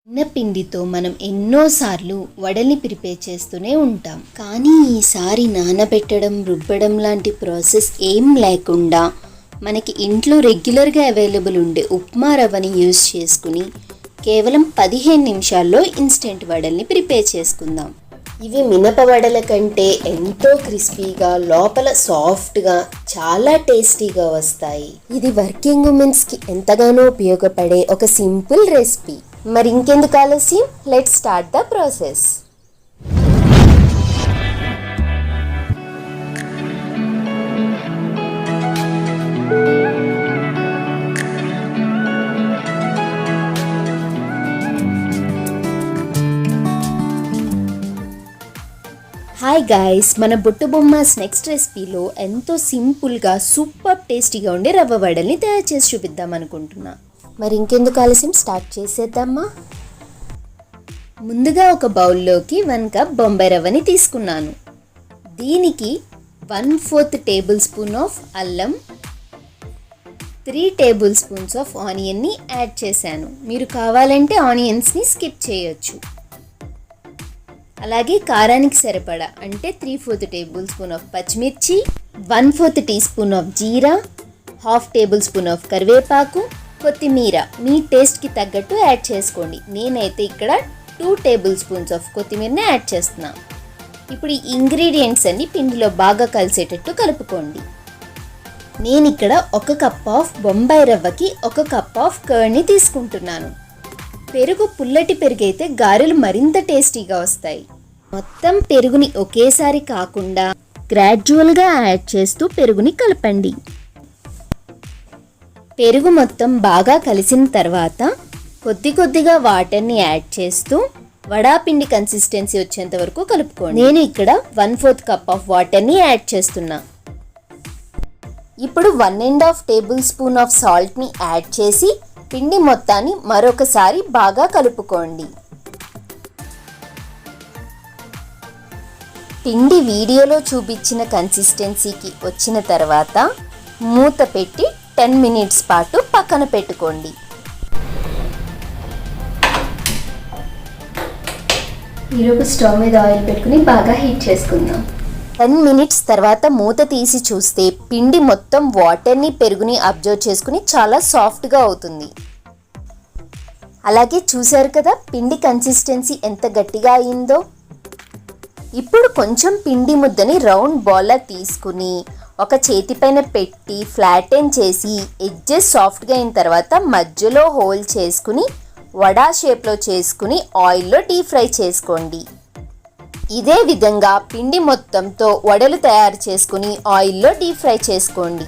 పిండితో మనం ఎన్నోసార్లు వడల్ని ప్రిపేర్ చేస్తూనే ఉంటాం. కానీ ఈసారి నానబెట్టడం, రుబ్బడం లాంటి ప్రాసెస్ ఏం లేకుండా మనకి ఇంట్లో రెగ్యులర్గా అవైలబుల్ ఉండే ఉప్మా రవ్వని యూజ్ చేసుకుని కేవలం 15 నిమిషాల్లో ఇన్స్టెంట్ వడల్ని ప్రిపేర్ చేసుకుందాం. ఇవి మినప వడల కంటే ఎంతో క్రిస్పీగా, లోపల సాఫ్ట్గా, చాలా టేస్టీగా వస్తాయి. ఇది వర్కింగ్ ఉమెన్స్కి ఎంతగానో ఉపయోగపడే ఒక సింపుల్ రెసిపీ. మరి ఇంకెందుకు ఆలస్యం, let's start the process. Hi guys, మన బుట్టబొమ్మాస్ నెక్స్ట్ రెసిపీలో ఎంతో సింపుల్గా సూపర్ టేస్టీగా ఉండే రవ్వ వడల్ని తయారు చేసి చూపిద్దాం అనుకుంటున్నా. మరి ఇంకెందుకు ఆలస్యం, స్టార్ట్ చేసేద్దామా. ముందుగా ఒక బౌల్లోకి 1 కప్ బొంబాయి రవ్వని తీసుకున్నాను. దీనికి 1/4 టేబుల్ స్పూన్ ఆఫ్ అల్లం, 3 టేబుల్ స్పూన్స్ ఆఫ్ ఆనియన్ని యాడ్ చేశాను. మీరు కావాలంటే ఆనియన్స్ని స్కిప్ చేయొచ్చు. అలాగే కారానికి సరిపడా అంటే 3/4 టేబుల్ స్పూన్ ఆఫ్ పచ్చిమిర్చి, 1/4 teaspoon of jeera, 1/2 tablespoon of కరివేపాకు, కొత్తిమీర మీ టేస్ట్కి తగ్గట్టు యాడ్ చేసుకోండి. నేనైతే ఇక్కడ 2 టేబుల్ స్పూన్స్ ఆఫ్ కొత్తిమీరని యాడ్ చేస్తున్నా. ఇప్పుడు ఈ ఇంగ్రీడియంట్స్ అన్ని పిండిలో బాగా కలిసేటట్టు కలుపుకోండి. నేను ఇక్కడ 1 కప్ ఆఫ్ బొంబాయి రవ్వకి 1 కప్ ఆఫ్ కర్డ్ని తీసుకుంటున్నాను. పెరుగు పుల్లటి పెరుగు అయితే గారెలు మరింత టేస్టీగా వస్తాయి. మొత్తం పెరుగుని ఒకేసారి కాకుండా గ్రాడ్యువల్గా యాడ్ చేస్తూ పెరుగుని కలపండి. పెరుగు మొత్తం బాగా కలిసిన తర్వాత కొద్ది కొద్దిగా వాటర్ని యాడ్ చేస్తూ వడాపిండి కన్సిస్టెన్సీ వచ్చేంత వరకు కలుపుకోండి. నేను ఇక్కడ 1/4 కప్ ఆఫ్ వాటర్ని యాడ్ చేస్తున్నా. ఇప్పుడు 1.5 టేబుల్ స్పూన్ ఆఫ్ సాల్ట్ని యాడ్ చేసి పిండి మొత్తాన్ని మరొకసారి బాగా కలుపుకోండి. పిండి వీడియోలో చూపించిన కన్సిస్టెన్సీకి వచ్చిన తర్వాత మూత పెట్టి 10 మినిట్స్ పాటు పక్కన పెట్టుకోండి. ఈరోజు స్టవ్ మీద ఆయిల్ పెట్టుకుని బాగా హీట్ చేసుకుందాం. 10 మినిట్స్ తర్వాత మూత తీసి చూస్తే పిండి మొత్తం వాటర్ని, పెరుగుని అబ్జర్వ్ చేసుకుని చాలా సాఫ్ట్గా అవుతుంది. అలాగే చూసారు కదా పిండి కన్సిస్టెన్సీ ఎంత గట్టిగా అయిందో. ఇప్పుడు కొంచెం పిండి ముద్దని రౌండ్ బాల్లా తీసుకుని ఒక చేతిపైన పెట్టి ఫ్లాటెన్ చేసి ఎడ్జెస్ సాఫ్ట్గా అయిన తర్వాత మధ్యలో హోల్ చేసుకుని వడా షేప్లో చేసుకుని ఆయిల్లో డీప్ ఫ్రై చేసుకోండి. ఇదే విధంగా పిండి మొత్తంతో వడలు తయారు చేసుకుని ఆయిల్లో డీప్ ఫ్రై చేసుకోండి.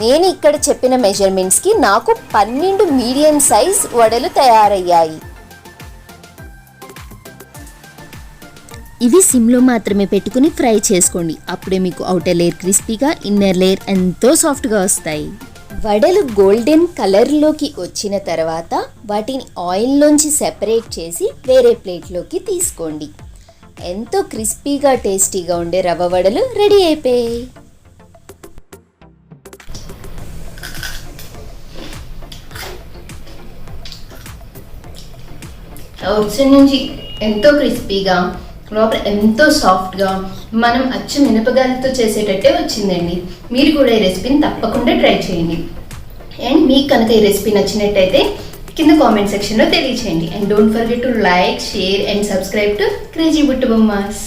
నేను ఇక్కడ చెప్పిన మెజర్మెంట్స్కి నాకు 12 మీడియం సైజ్ వడలు తయారయ్యాయి. ఇవి సిమ్లో మాత్రమే పెట్టుకుని ఫ్రై చేసుకోండి. అప్పుడే మీకు అవుటర్ లేయర్ క్రిస్పీగా, ఇన్నర్ లేయర్ ఎంతో సాఫ్ట్గా వస్తాయి. వడలు గోల్డెన్ కలర్లోకి వచ్చిన తర్వాత వాటిని ఆయిల్లోంచి సెపరేట్ చేసి వేరే ప్లేట్లోకి తీసుకోండి. ఎంతో క్రిస్పీగా, టేస్టీగా ఉండే రవ్వ వడలు రెడీ అయిపోయాయి. అవుట్స్ నుంచి ఎంతో క్రిస్పీగా, లోపల ఎంతో సాఫ్ట్గా, మనం అచ్చు మినపగాయలతో చేసేటట్టే వచ్చిందండి. మీరు కూడా ఈ రెసిపీని తప్పకుండా ట్రై చేయండి. అండ్ మీకు కనుక ఈ రెసిపీ నచ్చినట్టయితే కింద కామెంట్ సెక్షన్లో తెలియచేయండి. And don't forget to like, share and subscribe to crazy బుట్టబొమ్మాస్.